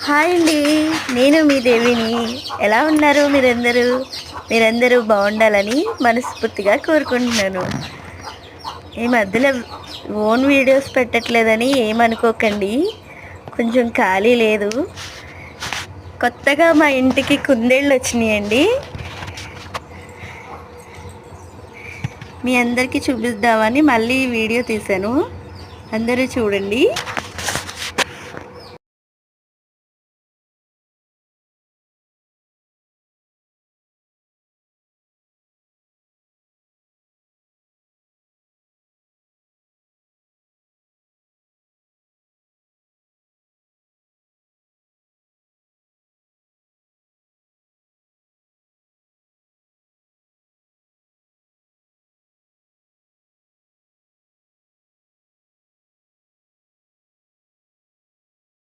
Hi అండి, నేను మీ దేవిని. ఎలా ఉన్నారు మీరందరూ బాగుండాలని మనస్ఫూర్తిగా కోరుకుంటున్నాను. ఈ మధ్యలో ఓన్ వీడియోస్ పెట్టట్లేదని ఏమనుకోకండి, కొంచెం ఖాళీ లేదు. కొత్తగా మా ఇంటికి కుందేళ్ళు వచ్చినాయండి. మీ అందరికీ చూపిద్దామని మళ్ళీ వీడియో తీశాను, అందరూ చూడండి.